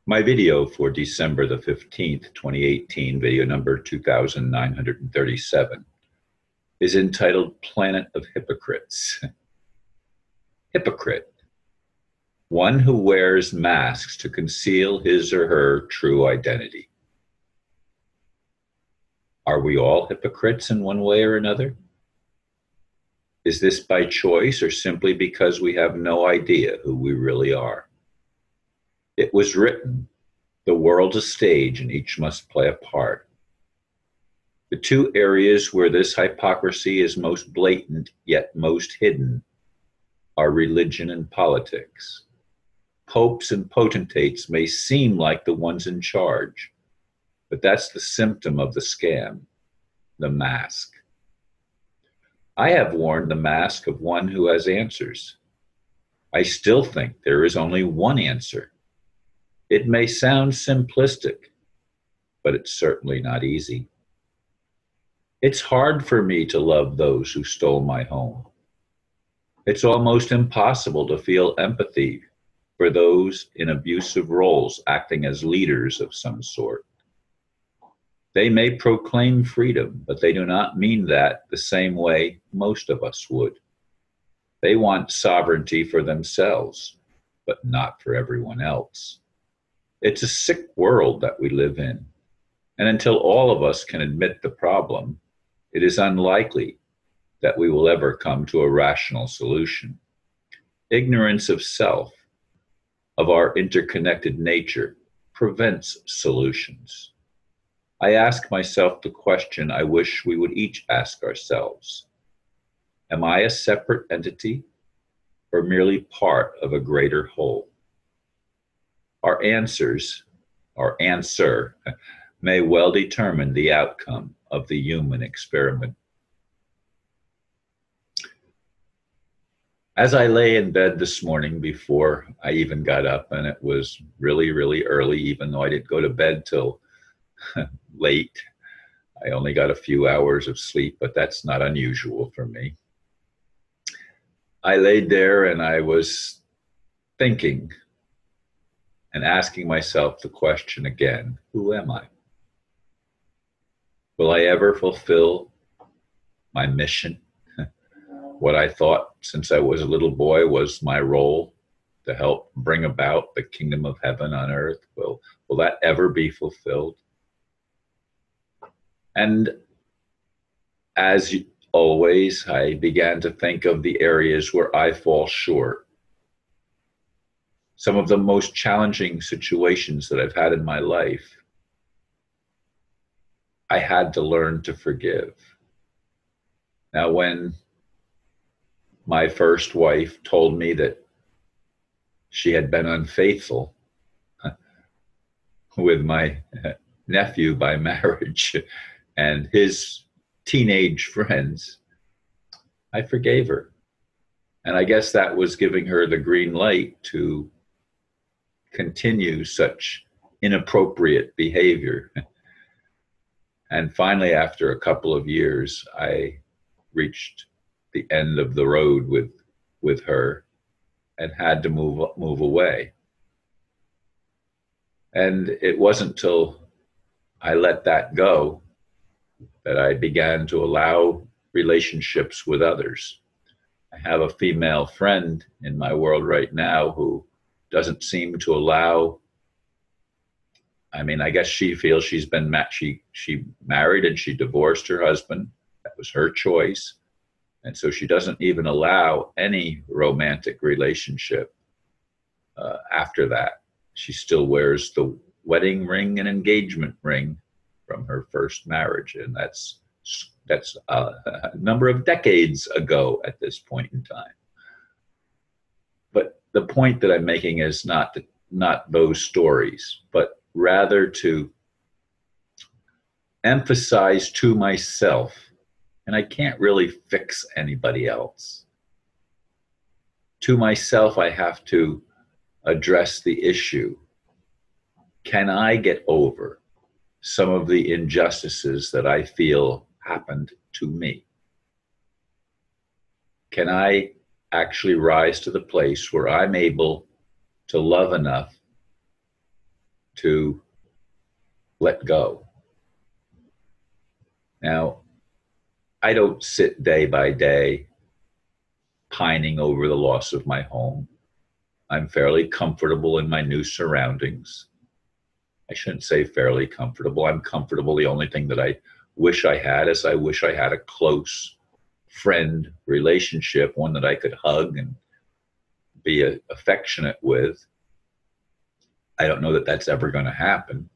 My video for December the 15th, 2018, video number 2937, is entitled Planet of Hypocrites. Hypocrite, one who wears masks to conceal his or her true identity. Are we all hypocrites in one way or another? Is this by choice or simply because we have no idea who we really are? It was written, the world's a stage and each must play a part. The two areas where this hypocrisy is most blatant yet most hidden are religion and politics. Popes and potentates may seem like the ones in charge, but that's the symptom of the scam, the mask. I have worn the mask of one who has answers. I still think there is only one answer. It may sound simplistic, but it's certainly not easy. It's hard for me to love those who stole my home. It's almost impossible to feel empathy for those in abusive roles acting as leaders of some sort. They may proclaim freedom, but they do not mean that the same way most of us would. They want sovereignty for themselves, but not for everyone else. It's a sick world that we live in, and until all of us can admit the problem, it is unlikely that we will ever come to a rational solution. Ignorance of self, of our interconnected nature, prevents solutions. I ask myself the question I wish we would each ask ourselves. Am I a separate entity or merely part of a greater whole? Our answer may well determine the outcome of the human experiment. As I lay in bed this morning before I even got up, and it was really, really early, even though I didn't go to bed till late. I only got a few hours of sleep, but that's not unusual for me. I laid there and I was thinking and asking myself the question again, who am I? Will I ever fulfill my mission? What I thought since I was a little boy was my role to help bring about the kingdom of heaven on earth. Will that ever be fulfilled? And as always, I began to think of the areas where I fall short. Some of the most challenging situations that I've had in my life, I had to learn to forgive. Now, when my first wife told me that she had been unfaithful with my nephew by marriage and his teenage friends, I forgave her. And I guess that was giving her the green light to continue such inappropriate behavior. And finally, after a couple of years, I reached the end of the road with her and had to move away. And it wasn't till I let that go that I began to allow relationships with others. I have a female friend in my world right now who doesn't seem to allow, I guess she feels she's been, she married and she divorced her husband. That was her choice. And so she doesn't even allow any romantic relationship after that. She still wears the wedding ring and engagement ring from her first marriage. And that's a number of decades ago at this point in time. But the point that I'm making is not those stories, but rather to emphasize to myself, and I can't really fix anybody else. To myself, I have to address the issue. Can I get over some of the injustices that I feel happened to me? Can I actually rise to the place where I'm able to love enough to let go. Now, I don't sit day by day pining over the loss of my home. I'm fairly comfortable in my new surroundings. I shouldn't say fairly comfortable. I'm comfortable. The only thing that I wish I had is I wish I had a close friend relationship, one that I could hug and be affectionate with. I don't know that that's ever going to happen.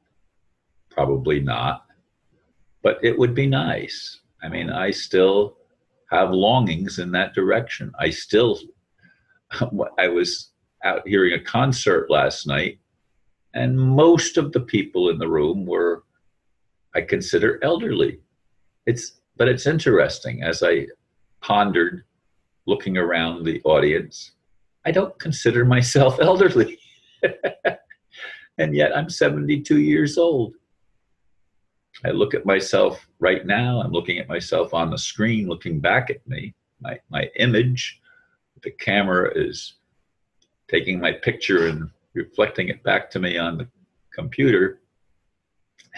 Probably not. But it would be nice. I mean, I still have longings in that direction. I was out hearing a concert last night, and most of the people in the room were, I consider, elderly. But it's interesting, as I pondered looking around the audience, I don't consider myself elderly. And yet I'm 72 years old. I look at myself right now. I'm looking at myself on the screen, looking back at me, my image. The camera is taking my picture and reflecting it back to me on the computer.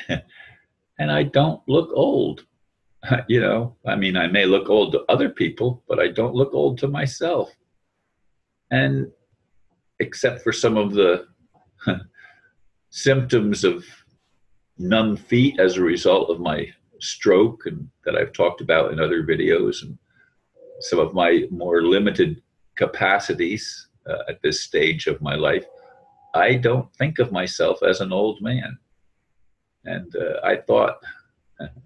And I don't look old. You know, I mean, I may look old to other people, but I don't look old to myself. And except for some of the symptoms of numb feet as a result of my stroke, and that I've talked about in other videos, and some of my more limited capacities at this stage of my life, I don't think of myself as an old man. And I thought,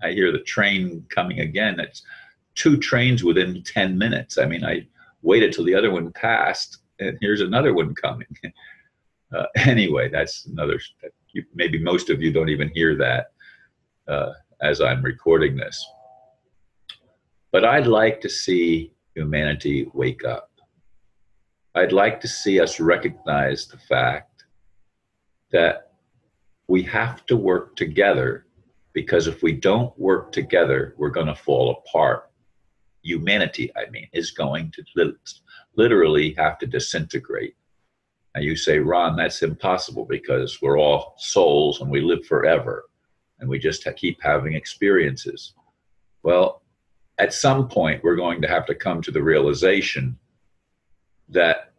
I hear the train coming again. It's 2 trains within 10 minutes. I mean, I waited till the other one passed, and here's another one coming. Anyway, that's another, maybe most of you don't even hear that as I'm recording this. But I'd like to see humanity wake up. I'd like to see us recognize the fact that we have to work together, because if we don't work together, we're going to fall apart. Humanity, I mean, is going to literally have to disintegrate. Now you say, Ron, that's impossible because we're all souls and we live forever and we just keep having experiences. Well, at some point, we're going to have to come to the realization that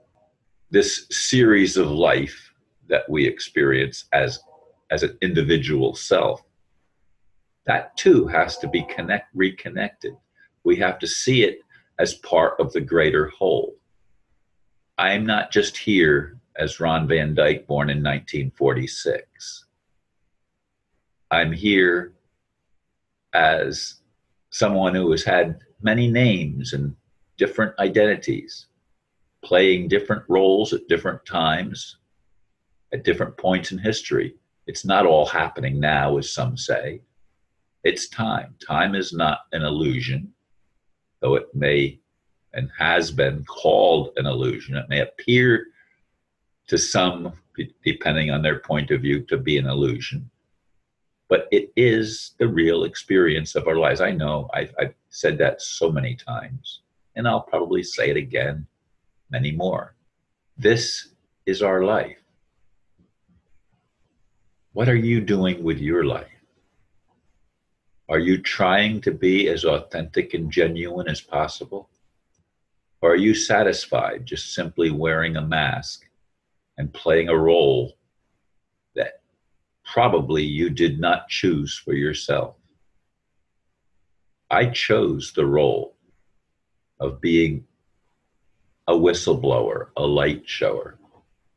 this series of life that we experience as an individual self, that too has to be reconnected. We have to see it as part of the greater whole. I'm not just here as Ron Van Dyke, born in 1946. I'm here as someone who has had many names and different identities, playing different roles at different times, at different points in history. It's not all happening now, as some say. It's time. Time is not an illusion, though it may and has been called an illusion. It may appear to some, depending on their point of view, to be an illusion. But it is the real experience of our lives. I know I've said that so many times, and I'll probably say it again many more. This is our life. What are you doing with your life? Are you trying to be as authentic and genuine as possible? Or are you satisfied just simply wearing a mask and playing a role that probably you did not choose for yourself? I chose the role of being a whistleblower, a light shower.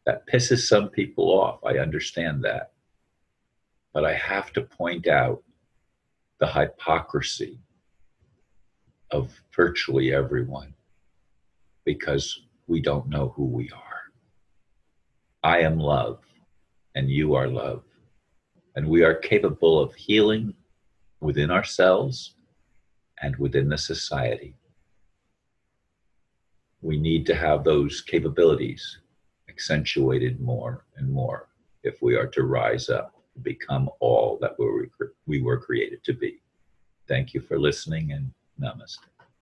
That pisses some people off. I understand that. But I have to point out the hypocrisy of virtually everyone, because we don't know who we are. I am love, and you are love. And we are capable of healing within ourselves and within the society. We need to have those capabilities accentuated more and more if we are to rise up and become all that we were created to be. Thank you for listening, and namaste.